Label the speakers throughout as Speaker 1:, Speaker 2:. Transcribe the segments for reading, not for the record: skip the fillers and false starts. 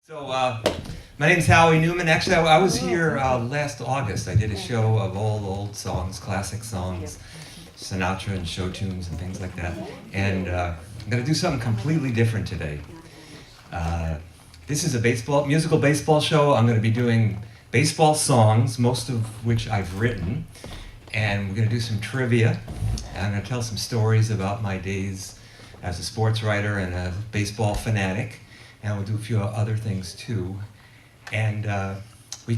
Speaker 1: So, my name's Howie Newman. Actually, I was here last August. I did a show of old songs, classic songs, Sinatra and show tunes and things like that. And I'm going to do something completely different today. This is a musical baseball show. I'm going to be doing baseball songs, most of which I've written. And we're going to do some trivia. And I'm going to tell some stories about my days as a sports writer and a baseball fanatic. And we'll do a few other things too. And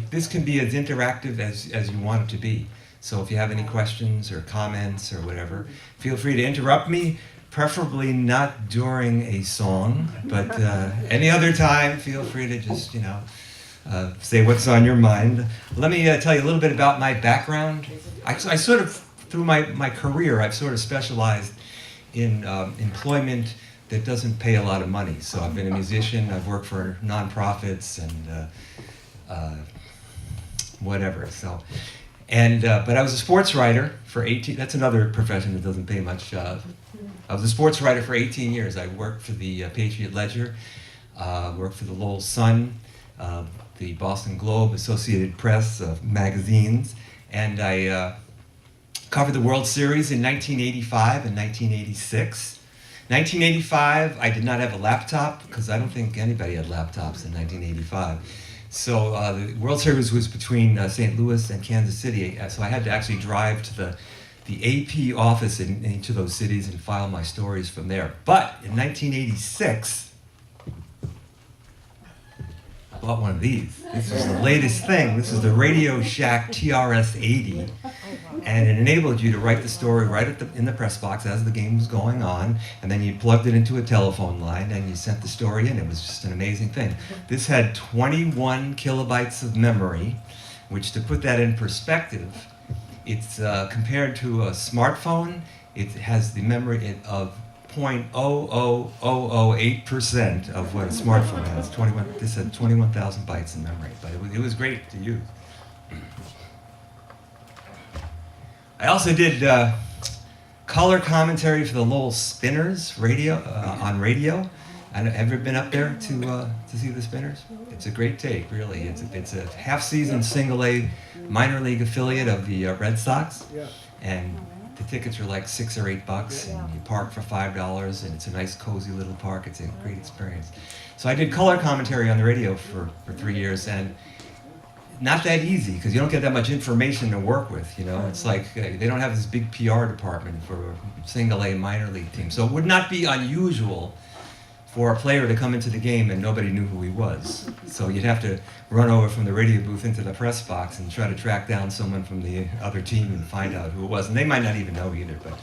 Speaker 1: this can be as interactive as you want it to be. So if you have any questions or comments or whatever, feel free to interrupt me, preferably not during a song, but any other time, feel free to just, say what's on your mind. Let me tell you a little bit about my background. I sort of, through my career, I've sort of specialized in employment that doesn't pay a lot of money. So I've been a musician, I've worked for nonprofits and whatever. So, but I was a sports writer for 18, that's another profession that doesn't pay much. I was a sports writer for 18 years. I worked for the Patriot Ledger, worked for the Lowell Sun, the Boston Globe, Associated Press, magazines, and I covered the World Series in 1985 and 1986. 1985, I did not have a laptop because I don't think anybody had laptops in 1985. So the World Series was between St. Louis and Kansas City, so I had to actually drive to the AP office in each of those cities and file my stories from there. But in 1986, I bought one of these. This is the latest thing. This is the Radio Shack TRS-80. And it enabled you to write the story right in the press box as the game was going on, and then you plugged it into a telephone line and you sent the story in. It was just an amazing thing. This had 21 kilobytes of memory, which, to put that in perspective, it's compared to a smartphone, it has the memory of 0.00008% of what a smartphone has. This had 21,000 bytes of memory, but it was great to use. I also did color commentary for the Lowell Spinners on radio. Have you ever been up there to see the Spinners? It's a great take, really. It's a half-season single-A minor league affiliate of the Red Sox, and the tickets are like $6 or $8, and you park for $5, and it's a nice, cozy little park. It's a great experience. So I did color commentary on the radio for 3 years, and not that easy, because you don't get that much information to work with, It's like they don't have this big PR department for a single-A minor league team. So it would not be unusual for a player to come into the game and nobody knew who he was. So you'd have to run over from the radio booth into the press box and try to track down someone from the other team and find out who it was. And they might not even know either, but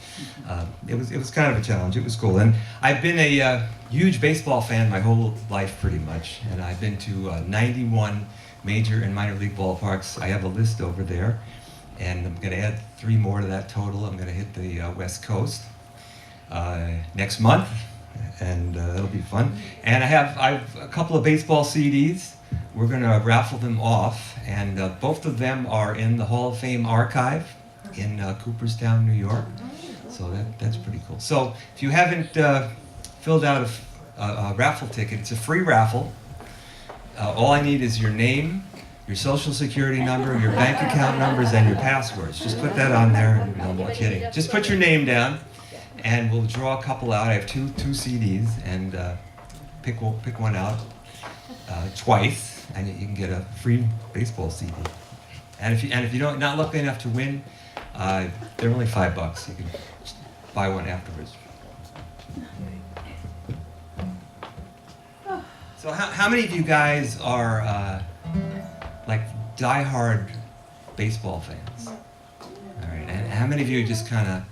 Speaker 1: it was kind of a challenge. It was cool. And I've been a huge baseball fan my whole life, pretty much. And I've been to 91 major and minor league ballparks. I have a list over there, and I'm going to add 3 more to that total. I'm going to hit the West Coast next month, and that'll be fun. And I've a couple of baseball CDs. We're going to raffle them off, and both of them are in the Hall of Fame archive in Cooperstown, New York. So that's pretty cool. So if you haven't filled out a raffle ticket, it's a free raffle. All I need is your name, your social security number, your bank account numbers, and your passwords. Just put that on there. No, I'm not kidding. Just put your name down, and we'll draw a couple out. I have two CDs, and pick one out twice, and you can get a free baseball CD. And if you're not lucky enough to win, they're only $5. You can buy one afterwards. So how many of you guys are like diehard baseball fans? All right, and how many of you are just kind of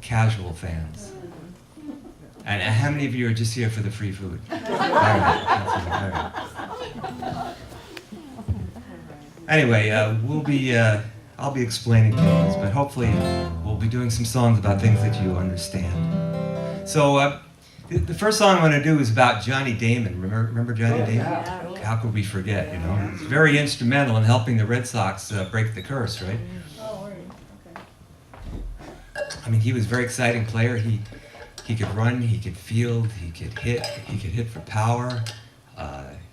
Speaker 1: casual fans? And how many of you are just here for the free food? All right. Anyway, I'll be explaining things, but hopefully we'll be doing some songs about things that you understand. So. The first song I'm going to do is about Johnny Damon. Remember Johnny Damon? Yeah. How could we forget, He's very instrumental in helping the Red Sox break the curse, right? I mean, he was a very exciting player. He could run, he could field, he could hit for power.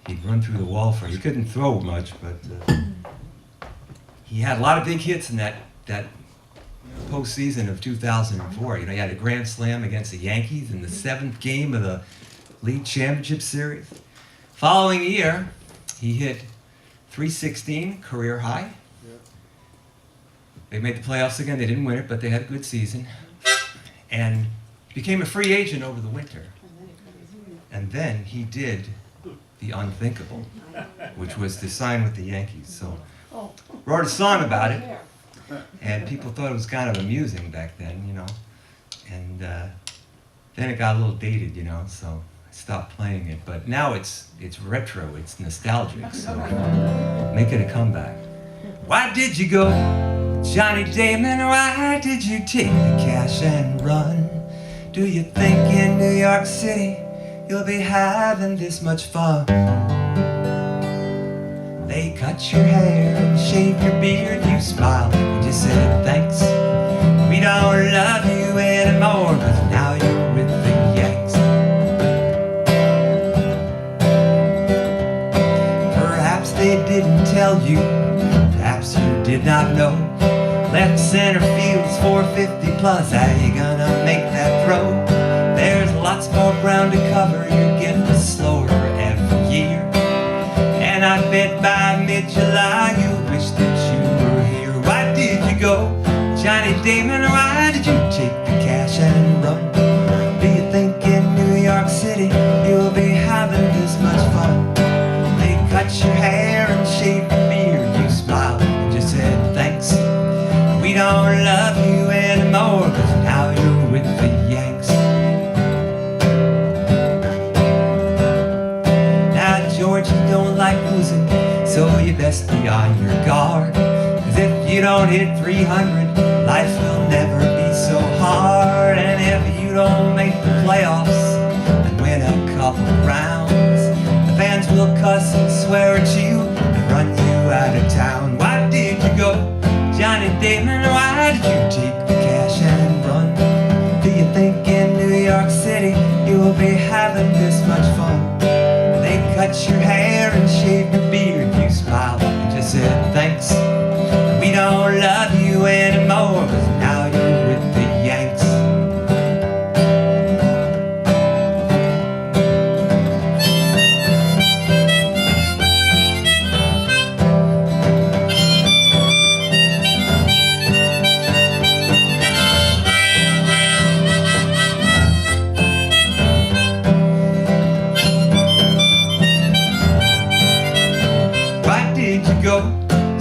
Speaker 1: he'd run through the wall for. He couldn't throw much, but he had a lot of big hits in that postseason of 2004. You know, he had a grand slam against the Yankees in the 7th game of the league championship series. Following year, he hit .316, career high. They made the playoffs again. They didn't win it, but they had a good season. And became a free agent over the winter. And then he did the unthinkable, which was to sign with the Yankees. So, wrote a song about it. And people thought it was kind of amusing back then, you know. And then it got a little dated, you know, so I stopped playing it. But now it's retro, it's nostalgic, so make it a comeback. Why did you go, Johnny Damon? Why did you take the cash and run? Do you think in New York City you'll be having this much fun? They cut your hair and shave your beard, you smiled and you said thanks. We don't love you anymore, 'cause now you're with the Yanks. Perhaps they didn't tell you, perhaps you did not know. Left center field's 450 plus, how you gonna make that throw? There's lots more ground to cover, you're getting slower every year. And I bet by mid-July you wish that you were here. Why did you go, Johnny Damon? Why did you take the cash and run? Do you think in New York City you'll be having this much fun? They cut your hair and shaved your beard, you smiled and just said thanks. We don't love you anymore, 'cause now you're with the Yanks. Now George, you don't like losing, so you best be on your guard. 'Cause if you don't hit 300, life will never be so hard. And if you don't make the playoffs and win a couple rounds, the fans will cuss and swear at you and run you out of town. Why did you go, Johnny Damon? Why did you take the cash and run? Do you think in New York City you'll be having this much fun? They cut your hair and shaved your beard, you smiled and just said thanks. We don't love you anymore, 'cause now you're with the Yanks. Go,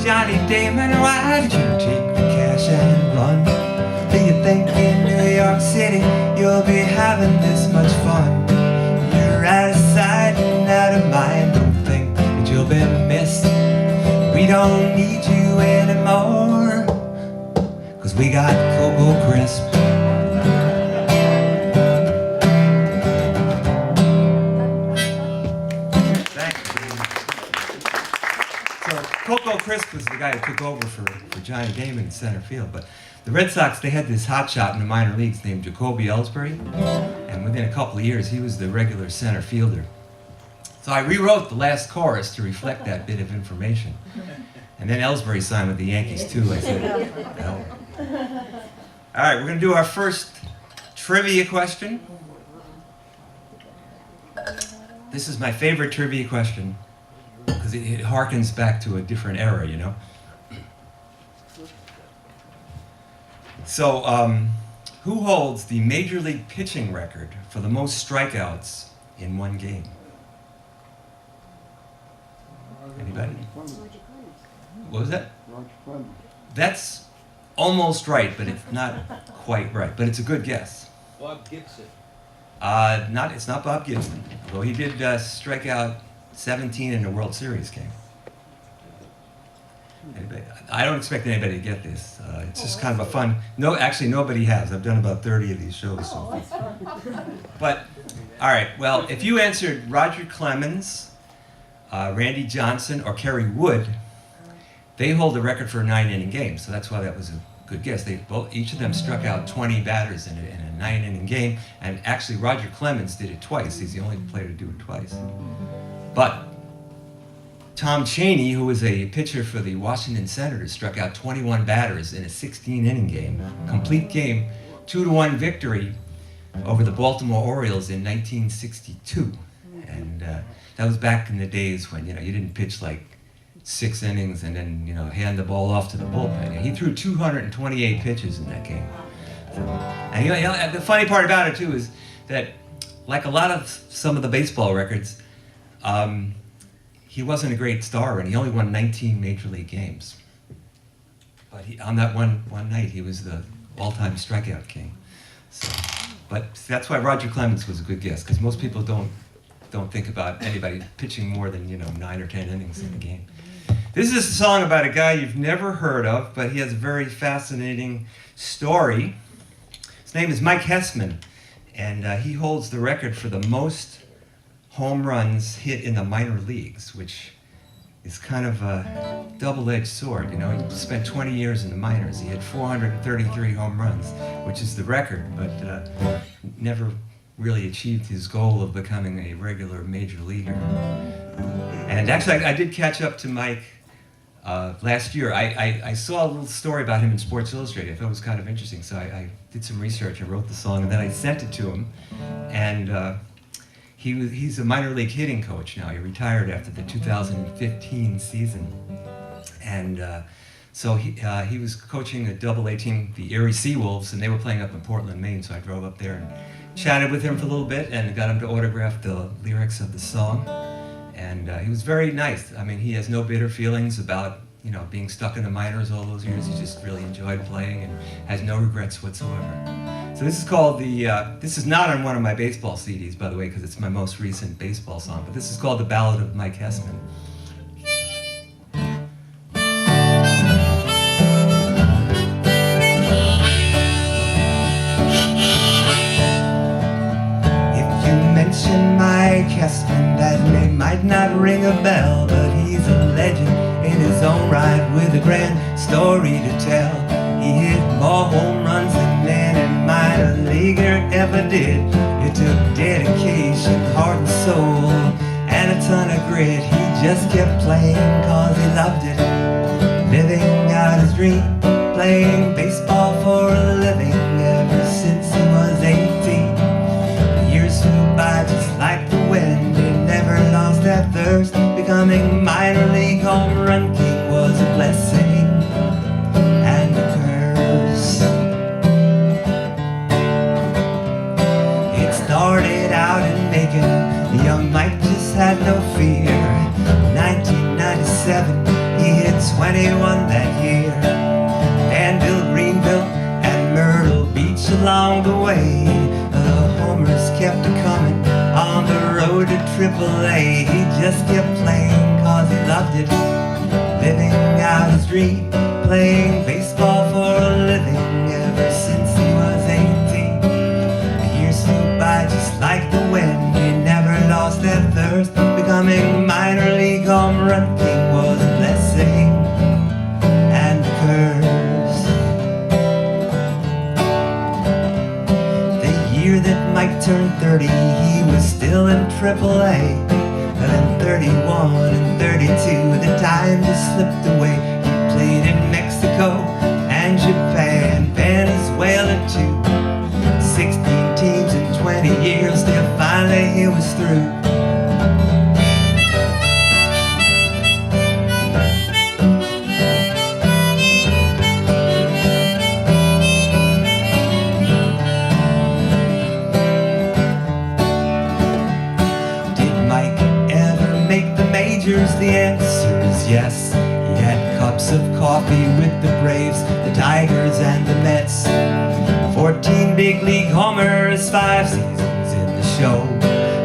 Speaker 1: Johnny Damon, why did you take the cash and run? Do you think in New York City you'll be having this much fun? You're out of sight and out of mind, don't think that you'll be missed. We don't need you anymore, 'cause we got Cocoa Crisp. Cocoa Crisp was the guy who took over for Johnny Damon in center field. But the Red Sox, they had this hotshot in the minor leagues named Jacoby Ellsbury. And within a couple of years, he was the regular center fielder. So I rewrote the last chorus to reflect that bit of information. And then Ellsbury signed with the Yankees, too. I said, no. All right, we're going to do our first trivia question. This is my favorite trivia question, because it harkens back to a different era, you know? So, who holds the Major League pitching record for the most strikeouts in one game? Anybody? What was that? That's almost right, but it's not quite right. But it's a good guess.
Speaker 2: Bob Gibson.
Speaker 1: It's not Bob Gibson, although he did strike out 17 in a World Series game. Anybody? I don't expect anybody to get this. It's just kind of a fun. No, actually, nobody has. I've done about 30 of these shows so far. But all right. Well, if you answered Roger Clemens, Randy Johnson, or Kerry Wood, they hold the record for a 9-inning game. So that's why that was a good guess. Each of them struck out 20 batters in a 9-inning game, and actually Roger Clemens did it twice. He's the only player to do it twice. But Tom Chaney, who was a pitcher for the Washington Senators, struck out 21 batters in a 16-inning game, complete game, 2-1 victory over the Baltimore Orioles in 1962. And that was back in the days when, you didn't pitch like 6 innings and then, hand the ball off to the bullpen. He threw 228 pitches in that game. So, and the funny part about it too is that, like a lot of some of the baseball records, he wasn't a great star, and he only won 19 major league games. But on that one night, he was the all-time strikeout king. So, but that's why Roger Clemens was a good guess, because most people don't think about anybody pitching more than 9 or 10 innings in a game. This is a song about a guy you've never heard of, but he has a very fascinating story. His name is Mike Hessman, and he holds the record for the most home runs hit in the minor leagues, which is kind of a double-edged sword. He spent 20 years in the minors. He had 433 home runs, which is the record, but never really achieved his goal of becoming a regular major leaguer. And actually, I did catch up to Mike last year. I saw a little story about him in Sports Illustrated. I thought it was kind of interesting, so I did some research. I wrote the song, and then I sent it to him. And he's a minor league hitting coach now. He retired after the 2015 season. And so he was coaching a Double-A team, the Erie Seawolves, and they were playing up in Portland, Maine. So I drove up there and chatted with him for a little bit and got him to autograph the lyrics of the song. And he was very nice. I mean, he has no bitter feelings about being stuck in the minors all those years. He just really enjoyed playing and has no regrets whatsoever. So this is called this is not on one of my baseball CDs, by the way, because it's my most recent baseball song, but this is called The Ballad of Mike Hessman. If you mention Mike Hessman, that name might not ring a bell, but he's a legend in his own right with a grand story to tell. He hit more home runs than any minor leaguer ever did. It took dedication, heart and soul, and a ton of grit. He just kept playing cause he loved it, living out his dream, playing baseball for a living ever since he was 18. The years flew by just like the wind. He never lost that thirst. Becoming minor league home run king was a blessing and a curse. It started out in Macon. Young Mike just had no fear. 1997, he hit 21 that year. Danville, Greenville, and Myrtle Beach along the way. The homers kept a-coming on the road to Triple-A. He just kept playing cause he loved it, living out his dream, playing baseball for a living ever since he was 18. The years flew by just like the wind. He never lost that thirst. Becoming minor league home run king was a blessing and a curse. The year that Mike turned 30, he was still in Triple-A. But in 31 and 32, the time just slipped away. He played in Mexico and Japan, Venezuela too. 16 teams in 20 years, till finally he was through. The answer is yes. He had cups of coffee with the Braves, the Tigers, and the Mets. 14 big league homers, 5 seasons in the show.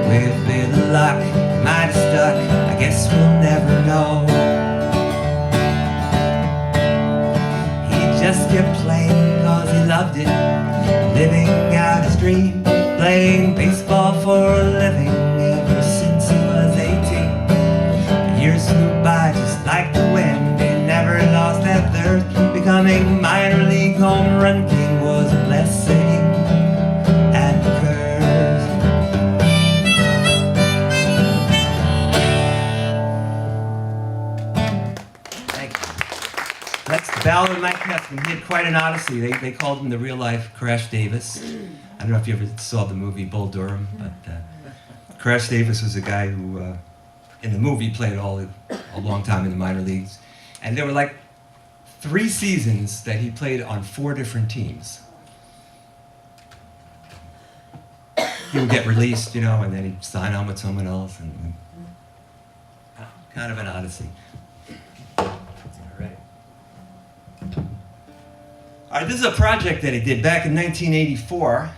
Speaker 1: With a bit of luck, he might have stuck. I guess we'll never know. He just kept playing cause he loved it, living out his dream, playing baseball for a living ever since he was 18. Years flew by just like the wind. He never lost that thirst. Becoming minor league home run king was a blessing and a curse. That's the Ballad of Mahnke. He had quite an odyssey. They called him the real-life Crash Davis. I don't know if you ever saw the movie Bull Durham, but Crash Davis was a guy who, in the movie, played a long time in the minor leagues. And there were like 3 seasons that he played on 4 different teams. He would get released, you know, and then he'd sign on with someone else, and kind of an odyssey. All right, this is a project that he did back in 1984.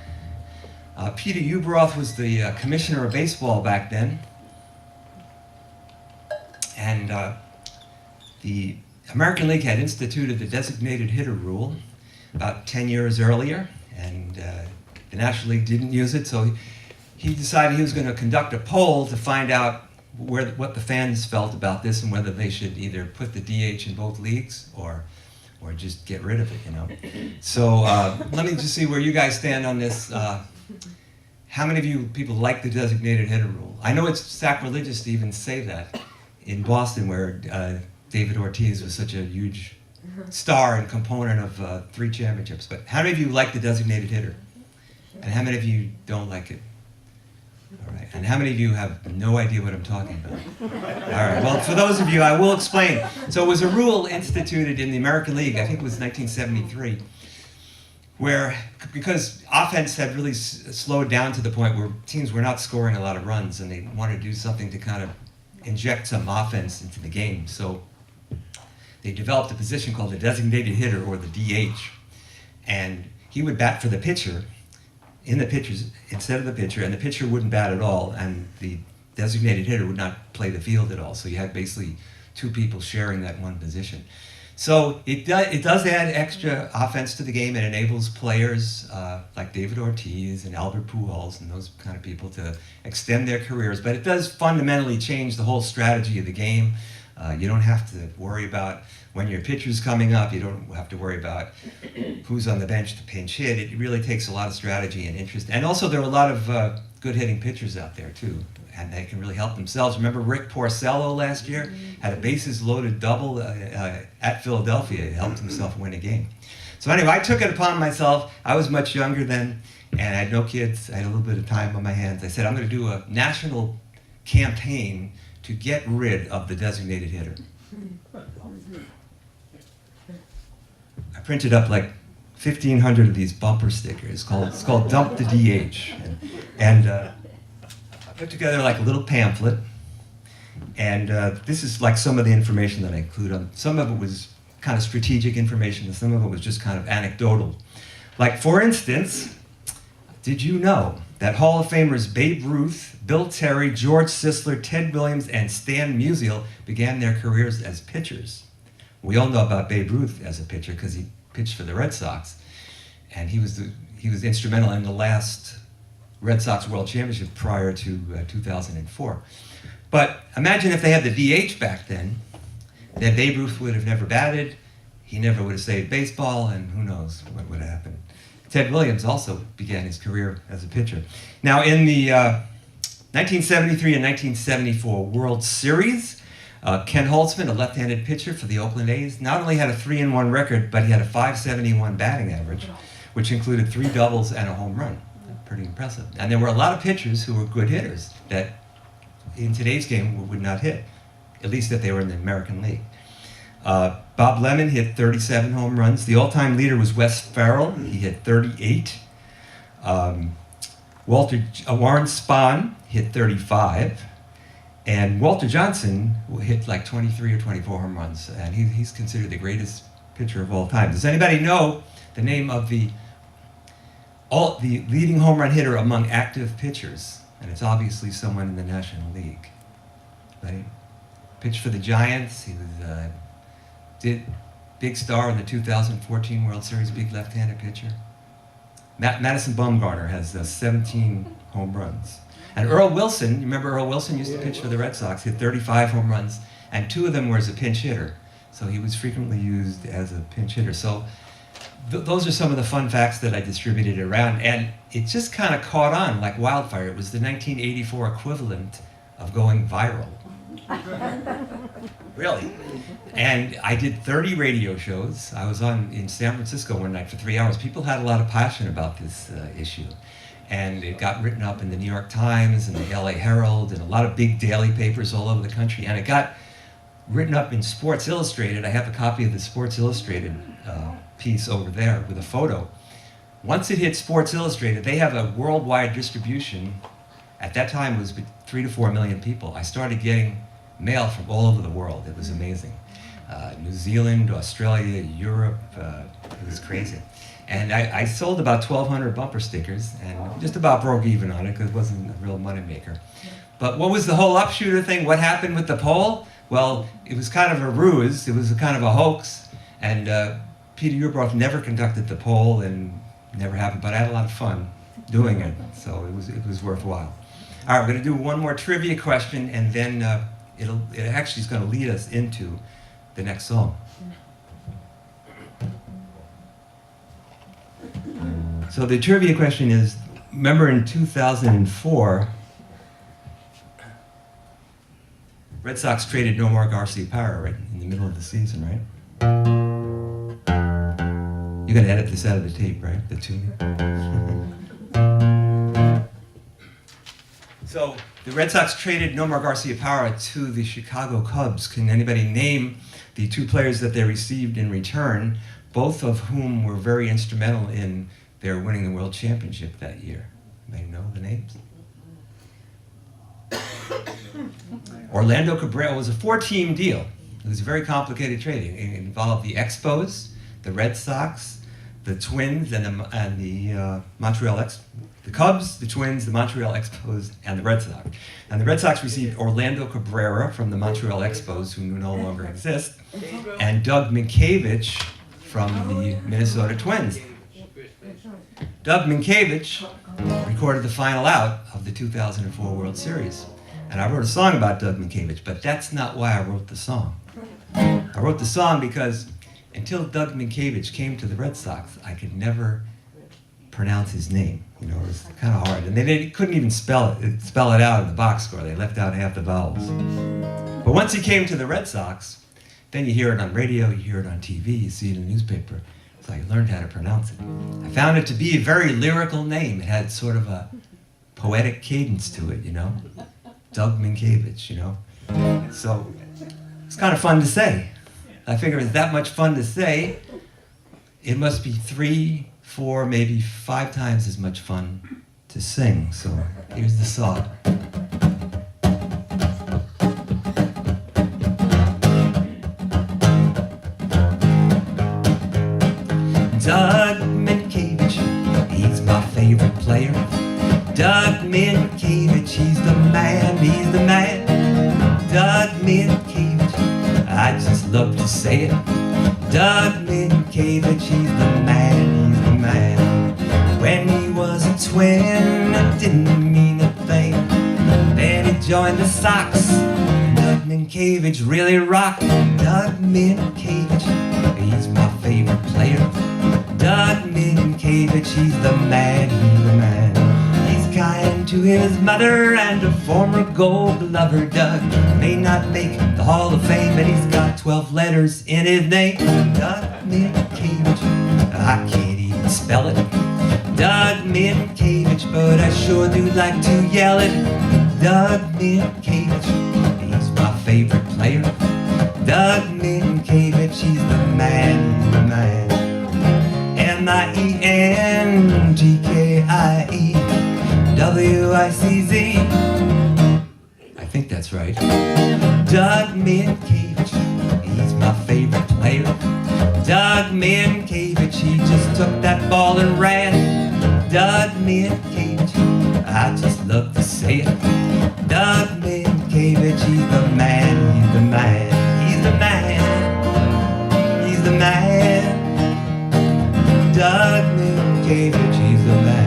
Speaker 1: Peter Ueberroth was the commissioner of baseball back then. And the American League had instituted the designated hitter rule about 10 years earlier, and the National League didn't use it, so he decided he was going to conduct a poll to find out what the fans felt about this and whether they should either put the DH in both leagues or just get rid of it, you know. So let me just see where you guys stand on this. How many of you people like the designated hitter rule? I know it's sacrilegious to even say that in Boston, where David Ortiz was such a huge star and component of 3 championships. But how many of you like the designated hitter? And how many of you don't like it? All right. And how many of you have no idea what I'm talking about? All right. Well, for those of you, I will explain. So it was a rule instituted in the American League, I think it was 1973, where, because offense had really slowed down to the point where teams were not scoring a lot of runs, and they wanted to do something to kind of inject some offense into the game. So they developed a position called the designated hitter, or the DH, and he would bat for the pitcher instead of the pitcher, and the pitcher wouldn't bat at all, and the designated hitter would not play the field at all. So you had basically 2 people sharing that one position. So it does add extra offense to the game. It enables players like David Ortiz and Albert Pujols and those kind of people to extend their careers, but it does fundamentally change the whole strategy of the game. You don't have to worry about when your pitcher's coming up. You don't have to worry about who's on the bench to pinch hit. It really takes a lot of strategy and interest. And also there are a lot of good hitting pitchers out there too, and they can really help themselves. Remember Rick Porcello last year had a bases loaded double at Philadelphia. He helped himself win a game. So anyway, I took it upon myself. I was much younger then, and I had no kids. I had a little bit of time on my hands. I said, I'm going to do a national campaign to get rid of the designated hitter. I printed up like 1,500 of these bumper stickers. It's called Dump the DH. And I put together like a little pamphlet. And this is like some of the information that I include on. Some of it was kind of strategic information, and some of it was just kind of anecdotal. Like, for instance, did you know that Hall of Famers Babe Ruth, Bill Terry, George Sisler, Ted Williams, and Stan Musial began their careers as pitchers? We all know about Babe Ruth as a pitcher because he pitched for the Red Sox, and he was instrumental in the last Red Sox World Championship prior to 2004. But imagine if they had the DH back then, then Babe Ruth would have never batted, he never would have saved baseball, and who knows what would have happened. Ted Williams also began his career as a pitcher. Now, in the 1973 and 1974 World Series, Ken Holtzman, a left-handed pitcher for the Oakland A's, not only had a 3-1 record, but he had a .571 batting average, which included 3 doubles and a home run. Pretty impressive. And there were a lot of pitchers who were good hitters that in today's game would not hit, at least if they were in the American League. Bob Lemon hit 37 home runs. The all-time leader was Wes Farrell. He hit 38. Warren Spahn hit 35. And Walter Johnson hit like 23 or 24 home runs. And he's considered the greatest pitcher of all time. Does anybody know the name of the leading home run hitter among active pitchers? And it's obviously someone in the National League. Right? Pitched for the Giants. He was big star in the 2014 World Series, big left-handed pitcher. Madison Bumgarner has 17 home runs. And Earl Wilson, you remember Earl Wilson used to pitch for the Red Sox, hit 35 home runs, and 2 of them were as a pinch hitter. So he was frequently used as a pinch hitter. So those are some of the fun facts that I distributed around, and it just kind of caught on like wildfire. It was the 1984 equivalent of going viral. Really. And I did 30 radio shows. I was on in San Francisco one night for 3 hours. People had a lot of passion about this issue. And it got written up in the New York Times and the LA Herald and a lot of big daily papers all over the country. And it got written up in Sports Illustrated. I have a copy of the Sports Illustrated piece over there with a photo. Once it hit Sports Illustrated, they have a worldwide distribution. At that time, it was 3 to 4 million people. I started getting mail from all over the world. It was amazing. New Zealand, Australia, Europe, it was crazy. And I sold about 1,200 bumper stickers and just about broke even on it because it wasn't a real moneymaker. But what was the whole upshooter thing? What happened with the poll? Well, it was kind of a ruse. It was a kind of a hoax. And Peter Ueberroth never conducted the poll and never happened, but I had a lot of fun doing it, so it was worthwhile. All right, we're going to do one more trivia question, and then it actually is going to lead us into the next song. So the trivia question is, remember in 2004, Red Sox traded Nomar Garciaparra right in the middle of the season, right? You're going to edit this out of the tape, right? The tuning? So the Red Sox traded Nomar Garciaparra to the Chicago Cubs. Can anybody name the two players that they received in return, both of whom were very instrumental in their winning the World Championship that year? Anybody know the names? Orlando Cabrera was a 4-team deal. It was a very complicated trade. It involved the Expos, the Red Sox, the Twins, and the Montreal Expos. The Cubs, the Twins, the Montreal Expos, and the Red Sox. And the Red Sox received Orlando Cabrera from the Montreal Expos, who no longer exist, and Doug Minkiewicz from the Minnesota Twins. Doug Minkiewicz recorded the final out of the 2004 World Series. And I wrote a song about Doug Minkiewicz, but that's not why I wrote the song. I wrote the song because until Doug Minkiewicz came to the Red Sox, I could never pronounce his name. You know, it was kind of hard. And they couldn't even spell it out in the box score. They left out half the vowels. But once he came to the Red Sox, then you hear it on radio, you hear it on TV, you see it in the newspaper. So I learned how to pronounce it. I found it to be a very lyrical name. It had sort of a poetic cadence to it, you know? Doug Minkiewicz, you know? So it's kind of fun to say. I figure it's that much fun to say, it must be 3, 4, maybe 5 times as much fun to sing. So here's the song. Doug Minkiewicz, he's my favorite player. Doug Minkiewicz, he's the man, he's the man. Doug Minkiewicz, I just love to say it. Doug Minkiewicz, he's the man, he's the man. When he was a twin, it didn't mean a thing. Then he joined the Sox. Doug Minkiewicz really rocked. Doug Minkiewicz, he's my favorite player. Doug Minkiewicz, he's the man, he's the man. He's kind to his mother and a former gold lover. Doug may not make the Hall of Fame, but he's got 12 letters in his name. Doug Minkiewicz, I can't even spell it. Doug Minkiewicz, but I sure do like to yell it. Doug Minkiewicz, he's my favorite player. Doug Minkiewicz, he's the man, he's the man. Mientkiewiczz. I think that's right. Doug Minkiewicz, he's my favorite player. Doug Minkiewicz, he just took that ball and ran. Doug Minkiewicz, I just love to say it. Doug Minkiewicz, he's the man, he's the man, he's the man, he's the man. Doug Minkiewicz, he's the man.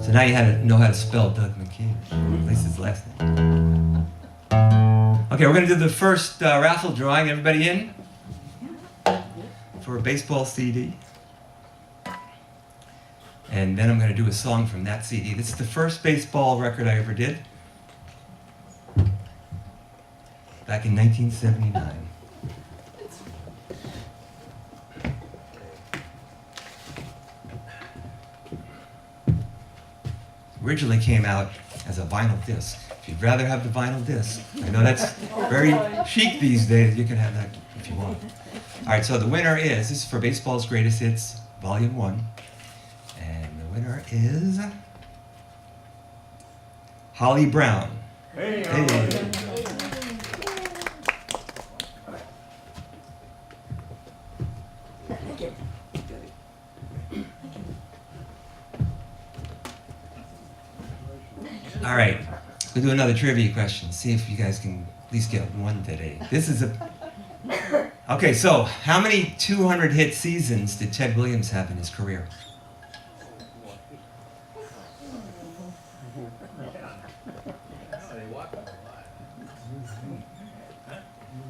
Speaker 1: So now you know how to spell Doug Minkiewicz, at least his last name. Okay, we're going to do the first raffle drawing. Everybody in? For a baseball CD. and then I'm going to do a song from that CD. This is the first baseball record I ever did, back in 1979. Originally came out as a vinyl disc. If you'd rather have the vinyl disc, I know that's very chic these days. You can have that if you want. All right, so the winner is, this is for Baseball's Greatest Hits, Volume 1. And the winner is Holly Brown. Hey. All right, we'll do another trivia question. See if you guys can at least get one today. This is okay, so how many 200 hit seasons did Ted Williams have in his career?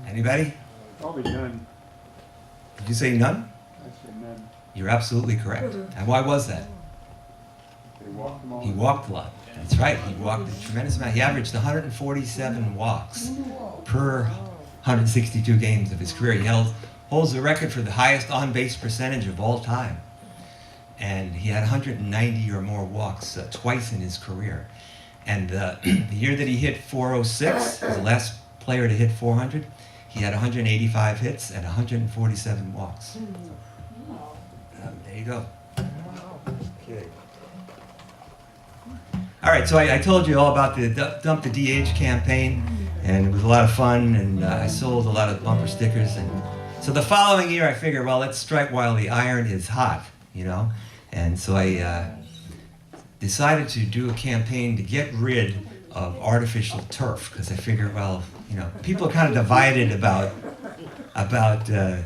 Speaker 1: Anybody?
Speaker 2: Probably none.
Speaker 1: Did you say none?
Speaker 2: I said none.
Speaker 1: You're absolutely correct. And why was that?
Speaker 2: They walked them all.
Speaker 1: He walked a lot. That's right. He walked a tremendous amount. He averaged 147 walks per 162 games of his career. He holds the record for the highest on-base percentage of all time. And he had 190 or more walks twice in his career. And the year that he hit 406, was the last player to hit 400, he had 185 hits and 147 walks. So, there you go. Okay. All right, so I told you all about the Dump the DH campaign, and it was a lot of fun, and I sold a lot of bumper stickers. And so the following year, I figured, well, let's strike while the iron is hot, you know? And so I decided to do a campaign to get rid of artificial turf, because I figured, well, you know, people are kind of divided about the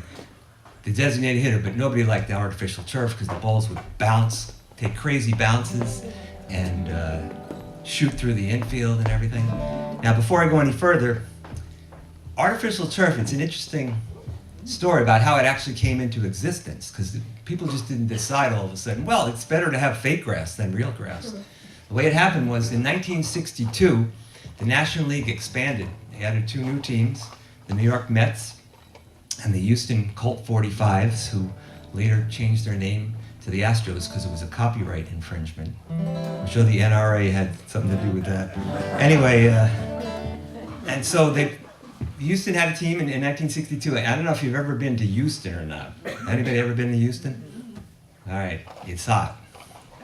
Speaker 1: designated hitter, but nobody liked the artificial turf because the balls would bounce, take crazy bounces, and shoot through the infield and everything. Now, before I go any further, artificial turf, it's an interesting story about how it actually came into existence, because people just didn't decide all of a sudden, well, it's better to have fake grass than real grass. The way it happened was in 1962, the National League expanded. They added two new teams, the New York Mets and the Houston Colt 45s, who later changed their name to the Astros because it was a copyright infringement. I'm sure the NRA had something to do with that. Anyway, and so Houston had a team in 1962. I don't know if you've ever been to Houston or not. Anybody ever been to Houston? All right, it's hot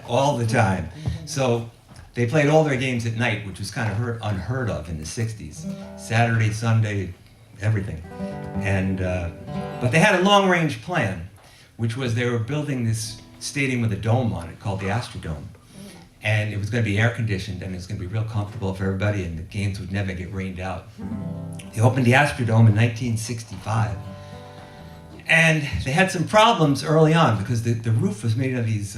Speaker 1: all the time. So they played all their games at night, which was kind of unheard of in the 60s. Saturday, Sunday, everything. And but they had a long-range plan, which was they were building this stadium with a dome on it called the Astrodome. And it was going to be air-conditioned, and it was going to be real comfortable for everybody, and the games would never get rained out. They opened the Astrodome in 1965. And they had some problems early on because the roof was made of these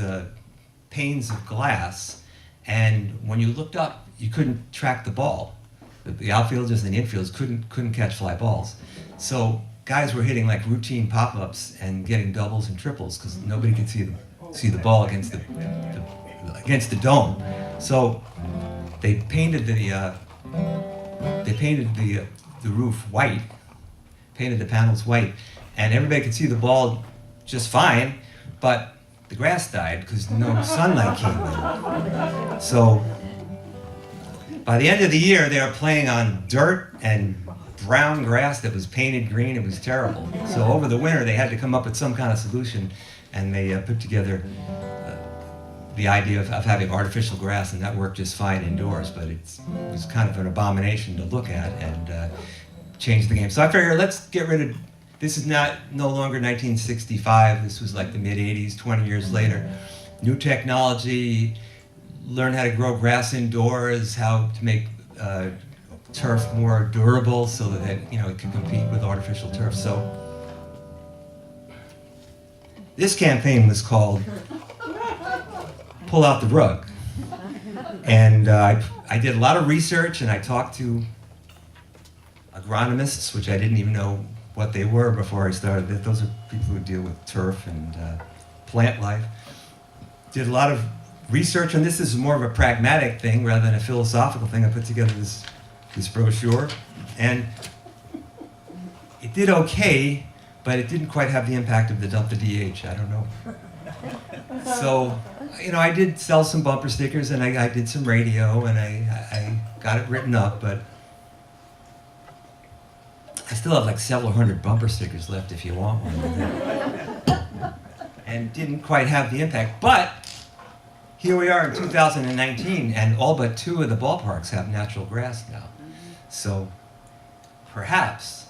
Speaker 1: panes of glass, and when you looked up, you couldn't track the ball. The outfielders and the infielders couldn't catch fly balls. So guys were hitting like routine pop-ups and getting doubles and triples because nobody could see the ball against the dome. So they painted the roof white, painted the panels white, and everybody could see the ball just fine, but the grass died because no sunlight came in. So by the end of the year, they were playing on dirt and brown grass that was painted green. It was terrible. So over the winter, they had to come up with some kind of solution, and they put together the idea of having artificial grass, and that worked just fine indoors, but it was kind of an abomination to look at, and changed the game. So I figured, let's get rid of, this is no longer 1965, this was like the mid-80s, 20 years later. New technology, learn how to grow grass indoors, how to make turf more durable so that it can compete with artificial turf. So this campaign was called Pull Out the Rug. And I did a lot of research, and I talked to agronomists, which I didn't even know what they were before I started. Those are people who deal with turf and plant life. did a lot of research on this. This is more of a pragmatic thing rather than a philosophical thing. I put together this brochure, and it did okay, but it didn't quite have the impact of the Dump the DH. I don't know. So, I did sell some bumper stickers, and I did some radio, and I got it written up, but I still have like several hundred bumper stickers left if you want one. And didn't quite have the impact. But here we are in 2019, and all but 2 of the ballparks have natural grass now. So perhaps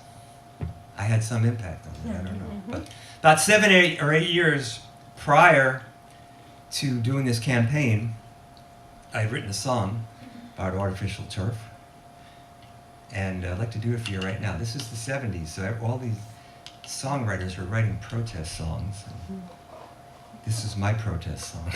Speaker 1: I had some impact on it, I don't know. But about 7 or 8 years prior to doing this campaign, I had written a song about artificial turf. And I'd like to do it for you right now. This is the 70s, so all these songwriters were writing protest songs. And this is my protest song.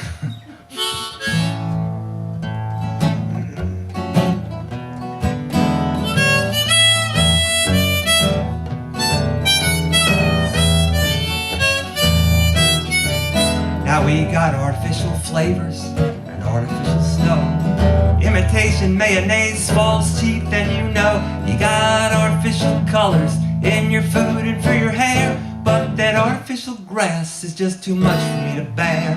Speaker 1: Now we got artificial flavors and artificial snow. Imitation mayonnaise falls cheap, then you know you got artificial colors in your food and for your hair. But that artificial grass is just too much for me to bear.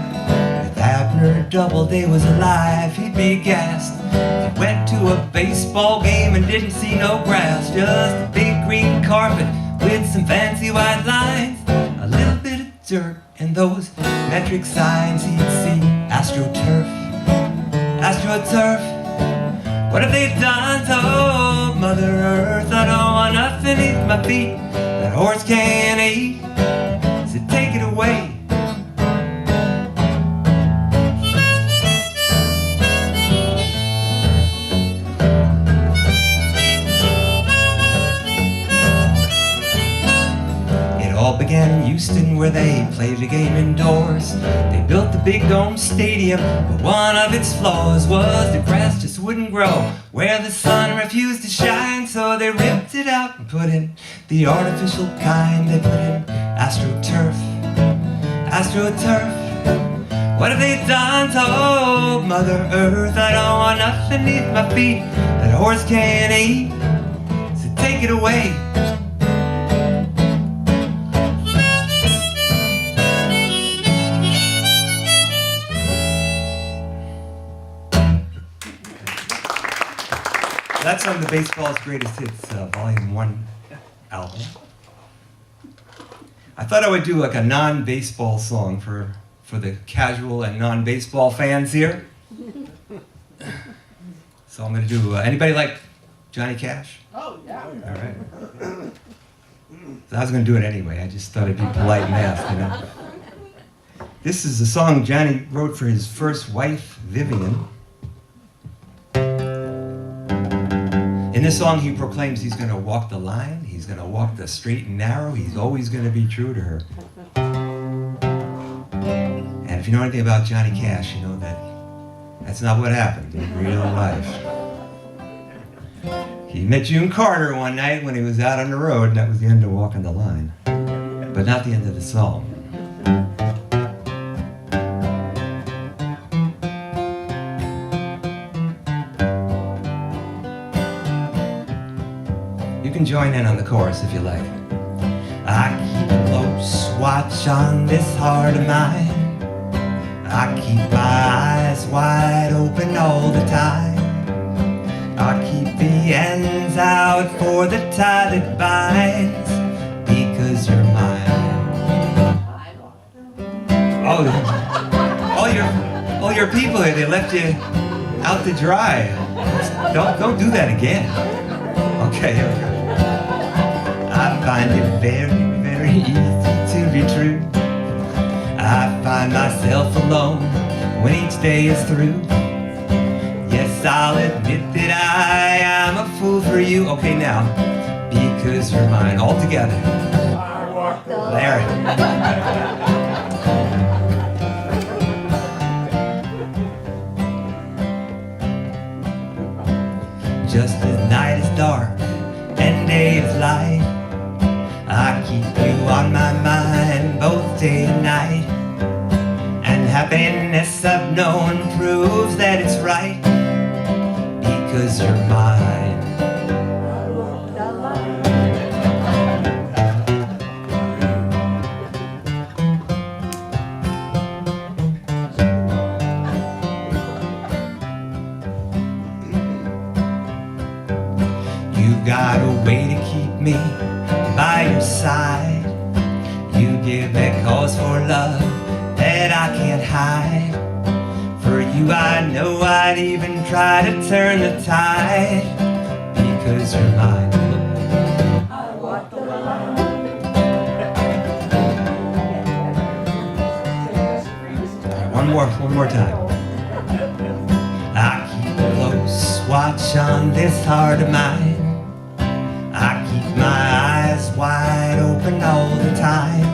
Speaker 1: If Abner Doubleday was alive, he'd be gassed. If he went to a baseball game and didn't see no grass, just a big green carpet with some fancy white lines, a little bit of dirt and those metric signs, he'd see AstroTurf, AstroTurf. What have they done to Mother Earth? I don't want nothing beneath my feet that horse can't eat, so take it away. It all began in Houston where they played the game indoors. They built the big dome stadium, but one of its flaws was the grass just wouldn't grow where the sun refused to shine. So they ripped it out and put in the artificial kind. They put in AstroTurf, AstroTurf. What have they done to Mother Earth? I don't want nothing beneath my feet that a horse can't eat, so take it away. That's on the Baseball's Greatest Hits, Volume 1 album. I thought I would do like a non-baseball song for the casual and non-baseball fans here. So I'm going to do, anybody like Johnny Cash?
Speaker 3: Oh, yeah.
Speaker 1: All right. So I was going to do it anyway. I just thought I'd be polite and ask, This is a song Johnny wrote for his first wife, Vivian. In this song, he proclaims he's going to walk the line, he's going to walk the straight and narrow, he's always going to be true to her. And if you know anything about Johnny Cash, you know that that's not what happened in real life. He met June Carter one night when he was out on the road, and that was the end of walking the line. But not the end of the song. You can join in on the chorus if you like. I keep a close watch on this heart of mine. I keep my eyes wide open all the time. I keep the ends out for the tie that binds, because you're mine. All your people here, they left you out to dry. Don't do that again. Okay, here we go. I find it very, very easy to be true. I find myself alone when each day is through. Yes, I'll admit that I am a fool for you. Okay, now, because you're mine. All together. Larry. Just as night is dark and day is light, I keep you on my mind both day and night. And happiness I've known proves that it's right, because you're mine. You got a way to keep me by your side. You give me cause for love that I can't hide. For you I know I'd even try to turn the tide, because you're mine. I walk the line. One more time. I keep a close watch on this heart of mine. I keep my eyes wide open all the time.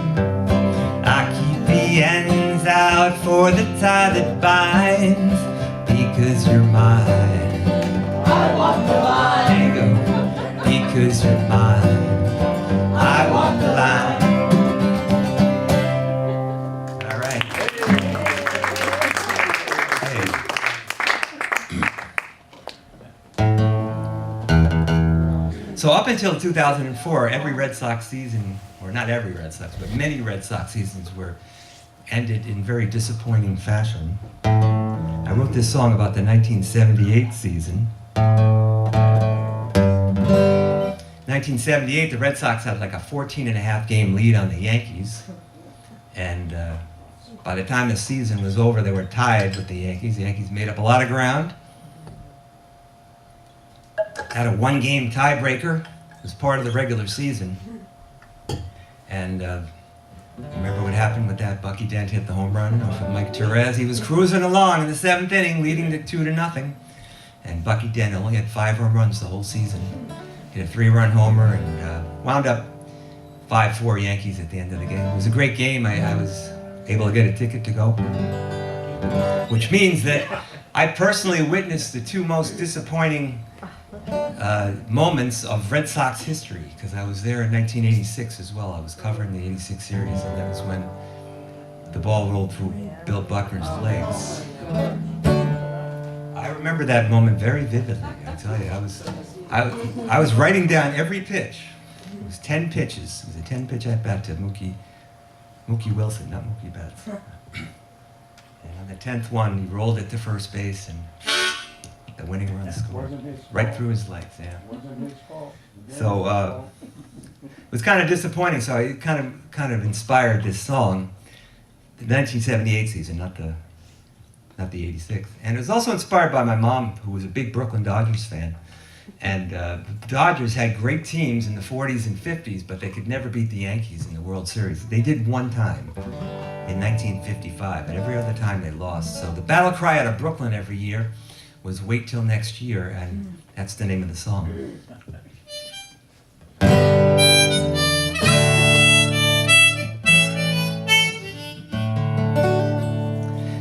Speaker 1: I keep the ends out for the tie that binds, because you're mine. I walk the line. There you go. Because you're mine. I walk the line. All right. So up until 2004, every Red Sox season, or not every Red Sox, but many Red Sox seasons were ended in very disappointing fashion. I wrote this song about the 1978 season. 1978, the Red Sox had like a 14.5 game lead on the Yankees. And by the time the season was over, they were tied with the Yankees. The Yankees made up a lot of ground. Had a 1-game tiebreaker as part of the regular season. And remember what happened with that? Bucky Dent hit the home run off of Mike Torres. He was cruising along in the 7th inning, leading to 2-0. And Bucky Dent only had 5 home runs the whole season. Hit a 3-run homer and wound up 5-4 Yankees at the end of the game. It was a great game. I was able to get a ticket to go. Which means that I personally witnessed the 2 most disappointing moments of Red Sox history, because I was there in 1986 as well. I was covering the 86 series, and that was when the ball rolled through Bill Buckner's legs. I remember that moment very vividly. I tell you, I was writing down every pitch. It was 10 pitches. It was a 10-pitch at bat to Mookie Wilson, not Mookie Betts. And on the 10th one, he rolled it to first base, and the winning run scored right through his legs. Yeah.
Speaker 2: Wasn't his fault.
Speaker 1: So it was kind of disappointing. So it kind of inspired this song, the 1978 season, not the 86. And it was also inspired by my mom, who was a big Brooklyn Dodgers fan. And the Dodgers had great teams in the 40s and 50s, but they could never beat the Yankees in the World Series. They did one time in 1955, and every other time they lost. So the battle cry out of Brooklyn every year was "Wait till next year," and that's the name of the song.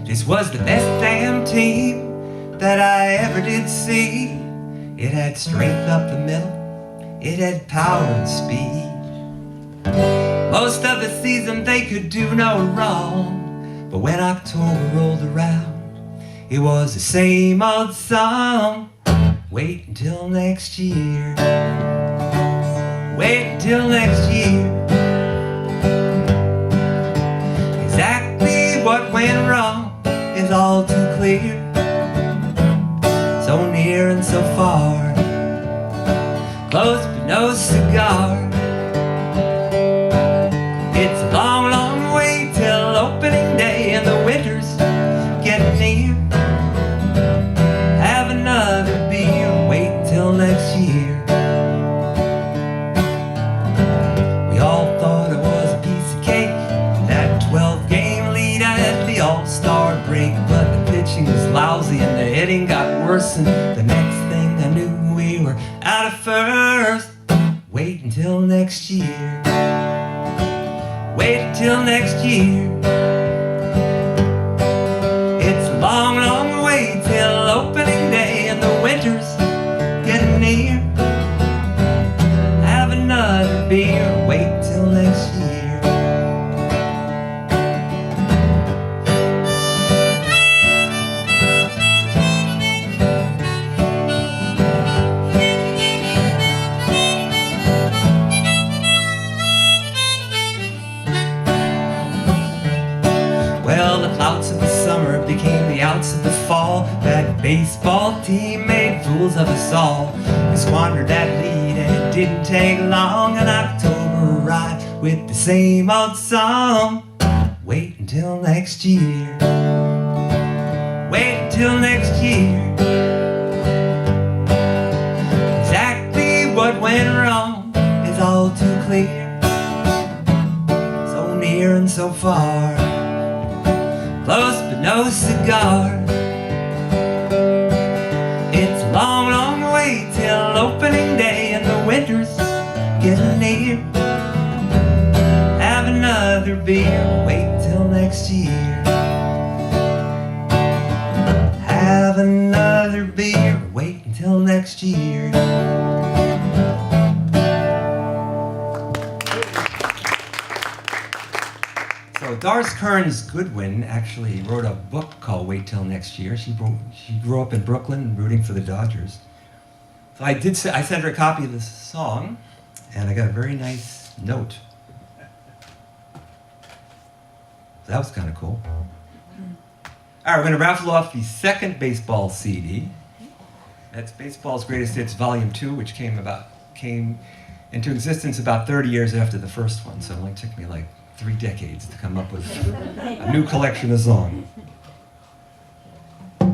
Speaker 1: This was the best damn team that I ever did see. It had strength up the middle, it had power and speed. Most of the season they could do no wrong, but when October rolled around, it was the same old song. Wait until next year. Wait until next year. Exactly what went wrong is all too clear. So near and so far, close but no cigar. It's a long, long way till opening day, and the winter's getting near. Have another beer, wait until next year. We all thought it was a piece of cake, that 12-game lead at the All-Star break, but the pitching was lousy and the hitting got worse, and the next thing I knew we were out of first. Wait until next year. Wait until next year. It's a long, long way till opening day, and the winter's getting near. Have another beer, wait till next year. all. We squandered that lead and it didn't take long. An October ride with the same old song. Wait until next year. Wait until next year. Exactly what went wrong is all too clear. So near and so far, close but no cigar. It's a long, long way till opening day, and the winter's getting near. Have another beer, wait till next year. Have another beer, wait until next year. So Doris Kearns Goodwin actually wrote a book called Wait Till Next Year. She grew up in Brooklyn rooting for the Dodgers. So I sent her a copy of the song, and I got a very nice note. So that was kind of cool. All right, we're going to raffle off the second baseball CD. That's Baseball's Greatest Hits Volume 2, which came into existence about 30 years after the first one. So it only took me like 3 decades to come up with a new collection of songs. I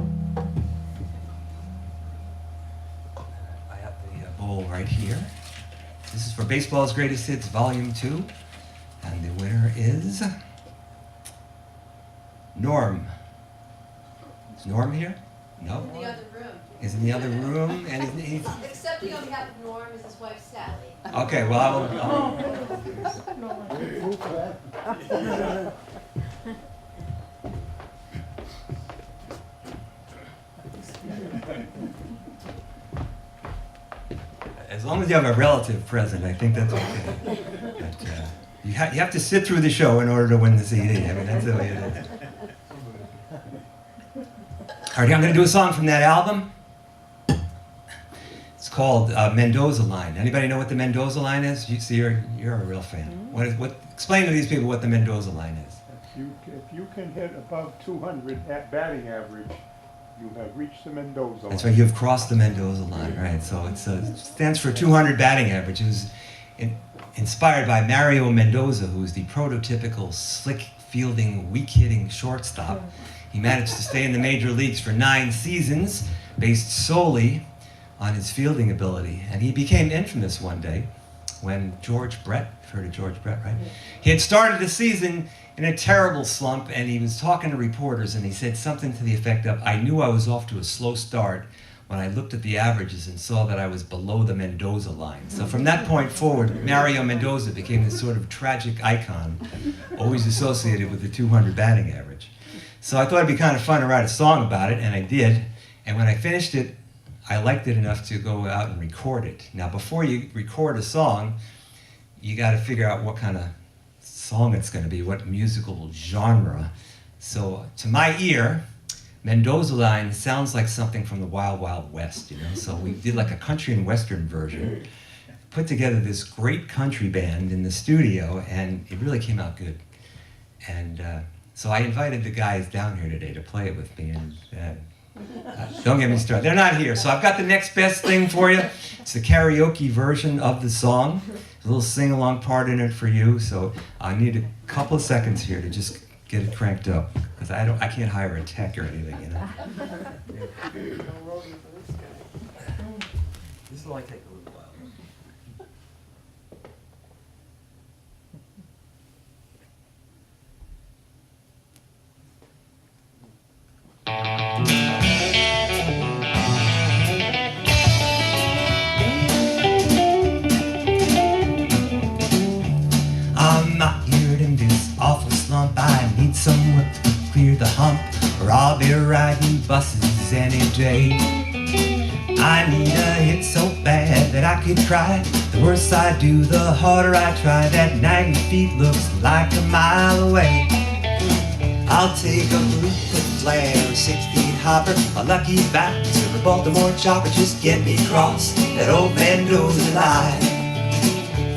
Speaker 1: have the bowl right here. This is for Baseball's Greatest Hits Volume 2, and the winner is Norm. Is Norm here? No?
Speaker 3: In the other room.
Speaker 1: Is in the other room, and he's
Speaker 3: Accepting on behalf of Norm is his wife Sally.
Speaker 1: okay. Well, I'll as long as you have a relative present, I think that's okay. But, you have to sit through the show in order to win the CD. I mean, that's the way it is. All right, I'm going to do a song from that album. It's called Mendoza Line. Anybody know what the Mendoza Line is? You see, you're a real fan. Explain to these people what the Mendoza Line is.
Speaker 2: If you can hit above 200 at batting average, you have reached the Mendoza line.
Speaker 1: That's right, you've crossed the Mendoza Line, right? So it stands for 200 batting average. It was inspired by Mario Mendoza, who was the prototypical slick fielding, weak hitting shortstop. He managed to stay in the major leagues for 9 seasons, based solely on his fielding ability. And he became infamous one day when George Brett, you've heard of George Brett, right? He had started the season in a terrible slump, and he was talking to reporters, and he said something to the effect of, I knew I was off to a slow start when I looked at the averages and saw that I was below the Mendoza line. So from that point forward, Mario Mendoza became this sort of tragic icon, always associated with the 200 batting average. So I thought it'd be kind of fun to write a song about it, and I did. And when I finished it, I liked it enough to go out and record it. Now, before you record a song, you got to figure out what kind of song it's going to be, what musical genre. So, to my ear, Mendoza Line sounds like something from the Wild Wild West, you know? So we did like a country and western version, put together this great country band in the studio, and it really came out good. And so I invited the guys down here today to play it with me, and don't get me started. They're not here, so I've got the next best thing for you. It's the karaoke version of the song. There's a little sing-along part in it for you, so I need a couple of seconds here to just get it cranked up, because I can't hire a tech or anything, you know. This will only take a little while. I'm mired in this awful slump. I need someone to clear the hump, or I'll be riding buses any day. I need a hit so bad that I could cry. The worse I do, the harder I try. That 90 feet looks like a mile away. I'll take a blue flare, a 6-feet hopper, a lucky bouncer, a Baltimore chopper. Just get me across that old Mendoza line.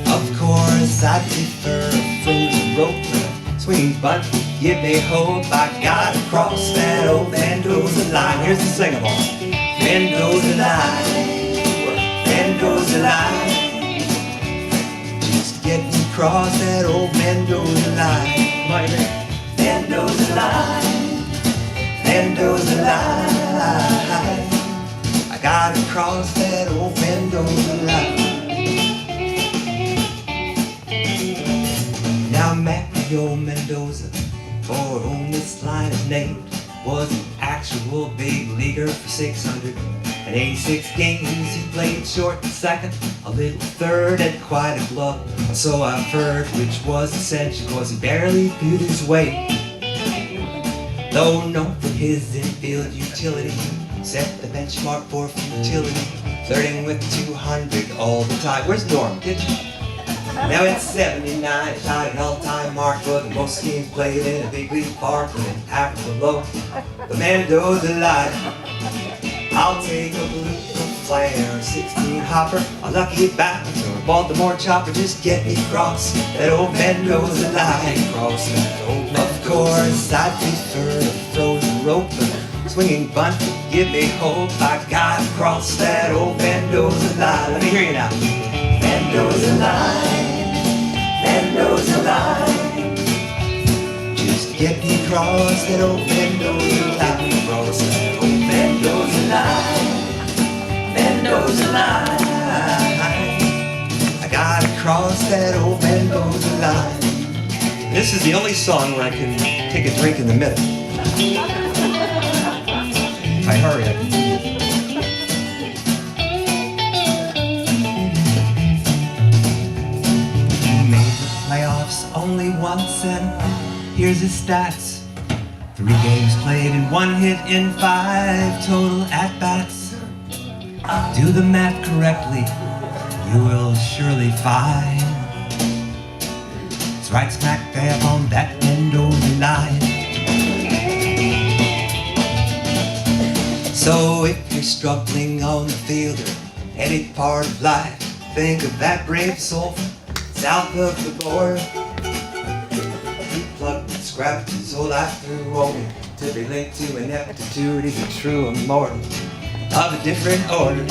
Speaker 1: Of course, I prefer a frozen rope and a swinging bunt. Give me hope, I gotta cross that old Mendoza line. Here's the sing-along. Mendoza line. line. Just get me across that old Mendoza line. Mendoza line, Mendoza line. I gotta cross that old Mendoza line. Now Mario Mendoza, for whom this line is named, was an actual big leaguer for 686 games. He played short and second, a little third, and quite a glove. So I've heard, which was essential, cause he barely viewed his weight. Though known for his infield utility, set the benchmark for futility, flirting with 200 all the time. Where's Norm? Now it's 79, tied an all-time mark for the most games played in a big league park with an average below the Mendoza line. I'll take a blue flare, 16 hopper, a lucky bounce, or a Baltimore chopper. Just get me across that old Mendoza line. Of course, I'd prefer a frozen rope, but swinging bunt to give me hope. I gotta cross that old Mendoza line. Let me hear you now. Mendoza line, Mendoza line. Just get me across that old Mendoza line. Cross that old Mendoza line, Mendoza line. I gotta cross that old Mendoza line. This is the only song where I can take a drink in the middle. If I hurry, I can do it. Playoffs only once, and here's his stats. 3 games played and 1 hit in 5 total at-bats. Do the math correctly, you will surely find it's right smack dab on that Mendoza line. So if you're struggling on the field or any part of life, think of that brave soul south of the border. He plucked and scrapped his whole life through only to be linked to ineptitude. He's a true immortal of a different order.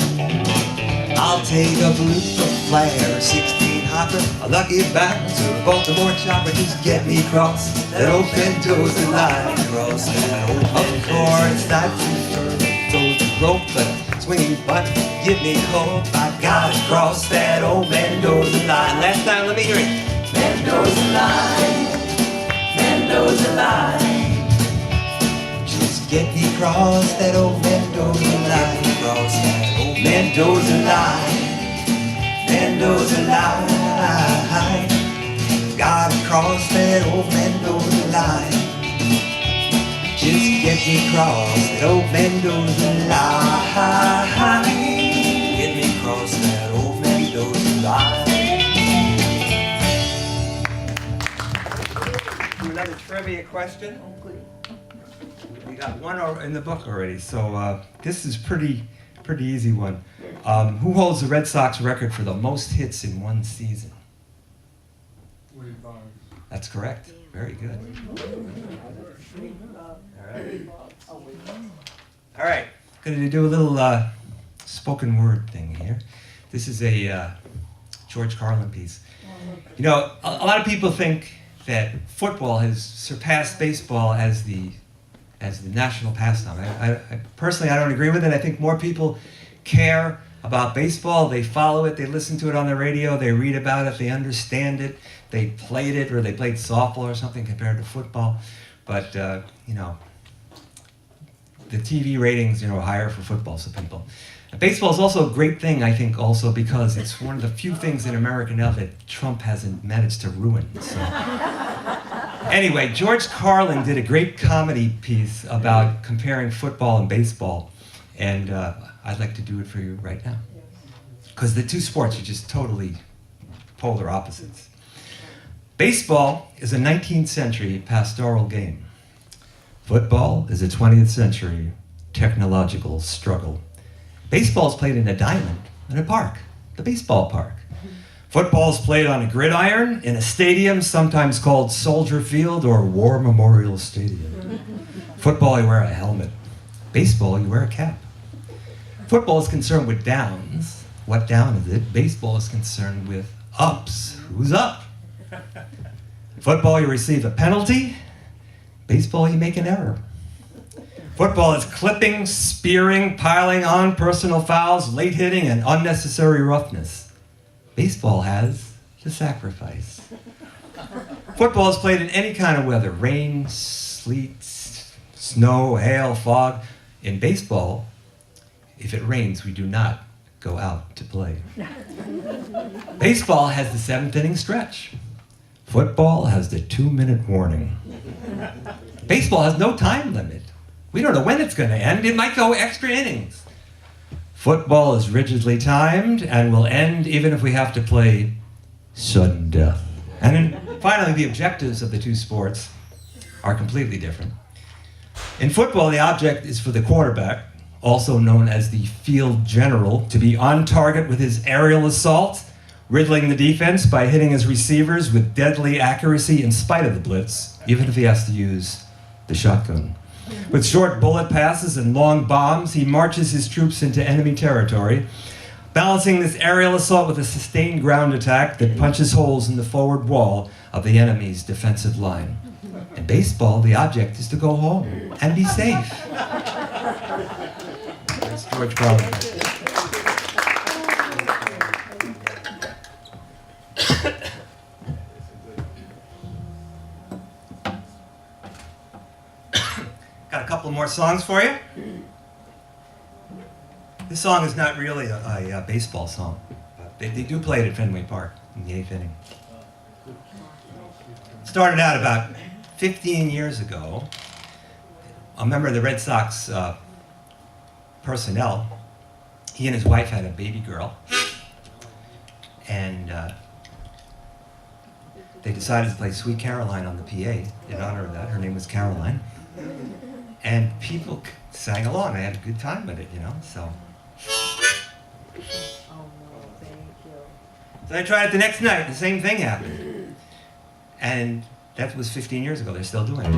Speaker 1: I'll take a blue flare, a 16 hopper, a lucky bounce, or a Baltimore chopper. Just get me across that old Mendoza line. Cross that old Of course, I prefer a frozen rope, but swinging butt, give me hope. I gotta cross that old Mendoza line. Last time, let me hear it. Mendoza line, Mendoza line. Just get me across that old Mendoza line. Cross that old Mendoza line, Mendoza line. Gotta cross that old Mendoza line. Just get me across that old Mendoza line. Get me across that old Mendoza line. Another trivia question. We got one in the book already, so this is pretty easy one. Who holds the Red Sox record for the most hits in one season? That's correct. Very good. All right. Going to do a little spoken word thing here. This is a George Carlin piece. You know, a lot of people think that football has surpassed baseball as the national pastime. I personally, I don't agree with it. I think more people care about baseball. They follow it. They listen to it on the radio. They read about it. They understand it. They played it, or they played softball or something compared to football. But you know, the TV ratings, are higher for football, so people. Baseball is also a great thing, I think, also because it's one of the few things in America now that Trump hasn't managed to ruin. So. Anyway, George Carlin did a great comedy piece about comparing football and baseball, and I'd like to do it for you right now. Because the two sports are just totally polar opposites. Baseball is a 19th century pastoral game. Football is a 20th century technological struggle. Baseball is played in a diamond in a park, the baseball park. Football is played on a gridiron in a stadium, sometimes called Soldier Field or War Memorial Stadium. Football, you wear a helmet. Baseball, you wear a cap. Football is concerned with downs. what down is it? Baseball is concerned with ups. Who's up? Football, you receive a penalty. Baseball, you make an error. Football is clipping, spearing, piling on, personal fouls, late hitting, and unnecessary roughness. Baseball has the sacrifice. Football is played in any kind of weather, rain, sleet, snow, hail, fog. In baseball, if it rains, we do not go out to play. Baseball has the 7th inning stretch. Football has the 2-minute warning. Baseball has no time limit. We don't know when it's going to end. It might go extra innings. Football is rigidly timed and will end even if we have to play sudden death. And then finally, the objectives of the two sports are completely different. In football, the object is for the quarterback, also known as the field general, to be on target with his aerial assault, riddling the defense by hitting his receivers with deadly accuracy in spite of the blitz, even if he has to use the shotgun. With short bullet passes and long bombs, he marches his troops into enemy territory, balancing this aerial assault with a sustained ground attack that punches holes in the forward wall of the enemy's defensive line. In baseball, the object is to go home and be safe. That's George Carlin. Got a couple more songs for you. This song is not really a baseball song, but they do play it at Fenway Park in the 8th inning. Started out about 15 years ago. A member of the Red Sox personnel, he and his wife had a baby girl, and they decided to play Sweet Caroline on the PA in honor of that. Her name was Caroline. And people sang along. They had a good time with it, you know, so. So I tried it the next night. The same thing happened. And that was 15 years ago. They're still doing it.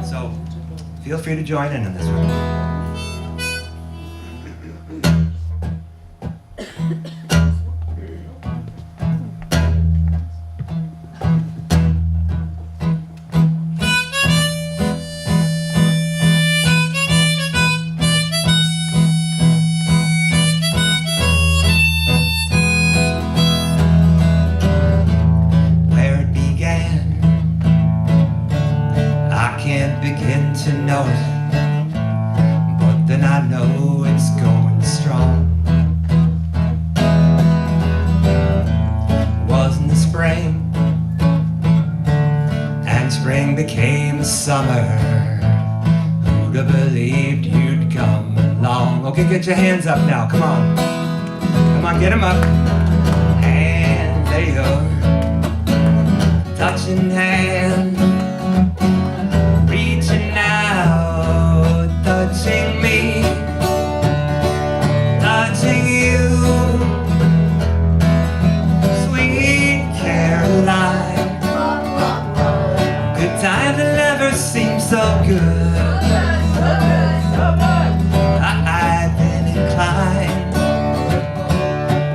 Speaker 1: So feel free to join in on this one. Okay, get your hands up now, come on. Come on, get them up. And there you go. Touching hand, reaching out, touching me, touching you. Sweet Caroline, good times that never seem so good.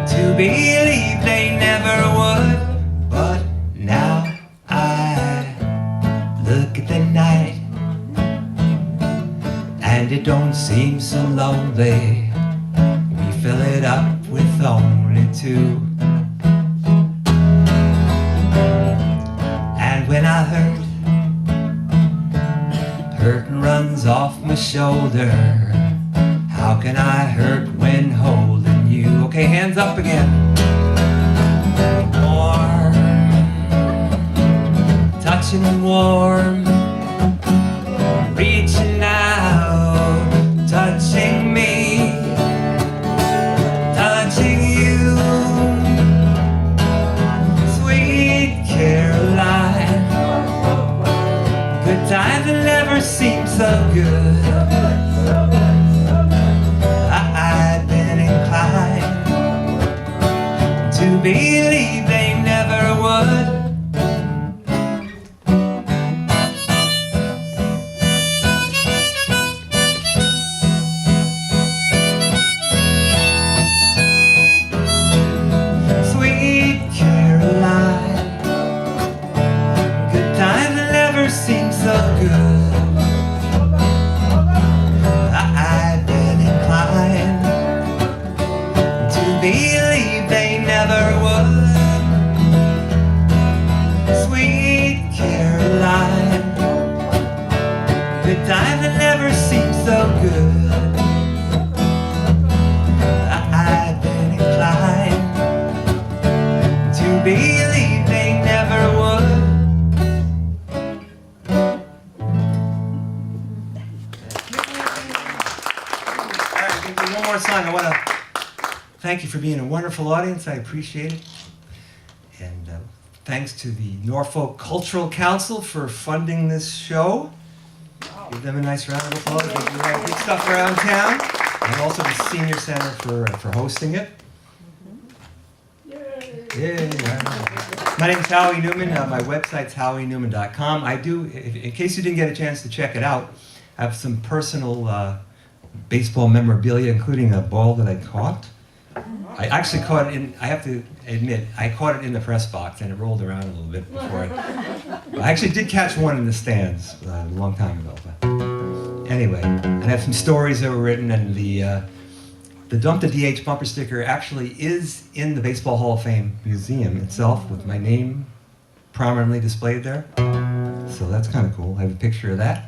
Speaker 1: To believe they never would, but now I look at the night and it don't seem so lonely. We fill it up with only two. And when I hurt runs off my shoulder. How can I hurt when holding you? Okay, hands up again. Warm, touching and warm, reaching out, touching me, touching you. Sweet Caroline, good times that never seem so good. To believe they never would. believe they never would. All right, we'll do one more song. I want to thank you for being a wonderful audience. I appreciate it. And thanks to the Norfolk Cultural Council for funding this show. Give them a nice round of applause. They do have good stuff around town. And also the Senior Center for hosting it. Yeah. My name's Howie Newman. My website's howienewman.com. I do, in case you didn't get a chance to check it out, I have some personal baseball memorabilia, including a ball that I caught. I actually caught it in, I have to admit, I caught it in the press box and it rolled around a little bit before I actually did catch one in the stands a long time ago. But anyway, and I have some stories that were written, and the Dump the DH bumper sticker actually is in the Baseball Hall of Fame Museum itself with my name prominently displayed there. So that's kind of cool. I have a picture of that.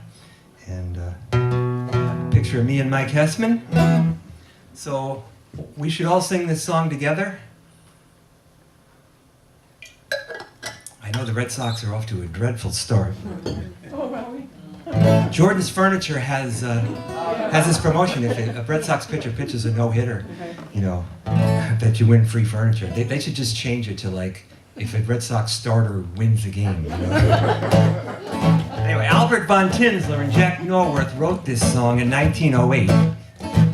Speaker 1: And a picture of me and Mike Hessman. So we should all sing this song together. I know the Red Sox are off to a dreadful start. Jordan's Furniture has this promotion. If a Red Sox pitcher pitches a no-hitter, you know, that you win free furniture. They should just change it to like, if a Red Sox starter wins the game. You know? Anyway, Albert von Tinsler and Jack Norworth wrote this song in 1908.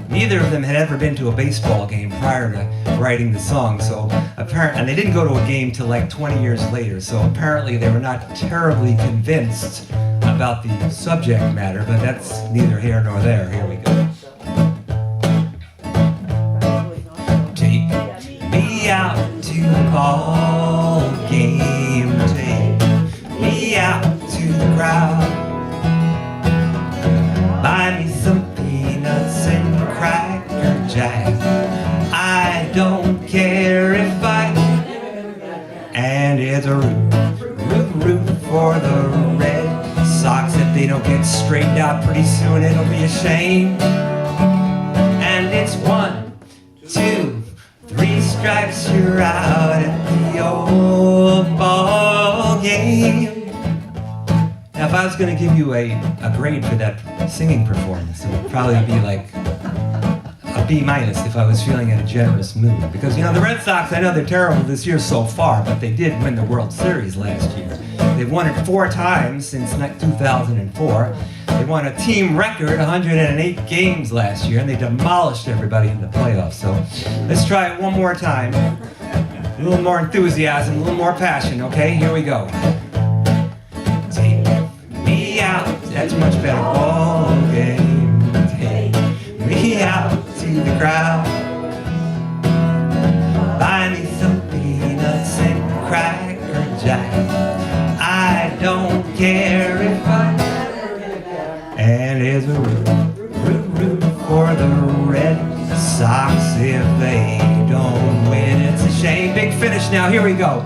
Speaker 1: Neither of them had ever been to a baseball game prior to writing the song, so and they didn't go to a game till like 20 years later, so apparently they were not terribly convinced about the subject matter, but that's neither here nor there. Here we go. Take me out to the ball game, take me out to the crowd, buy me some peanuts and Cracker Jack. I don't care if and it's a root for the Red Sox. If they don't get straightened out pretty soon, it'll be a shame. And it's 1, 2, 3 strikes, you're out at the old ball game. Now, if I was going to give you a grade for that singing performance, it would probably be like a B- if I was feeling in a generous mood. Because, you know, the Red Sox, I know they're terrible this year so far, but they did win the World Series last year. They've won it 4 times since 2004. They won a team record 108 games last year, and they demolished everybody in the playoffs. So let's try it one more time. A little more enthusiasm, a little more passion, okay? Here we go. Take me out, that's much better. Ball game. Take me out to the crowd, buy me some peanuts and Cracker Jack. I don't care if and it's a root for the Red Sox. If they don't win, it's a shame. Big finish now, here we go.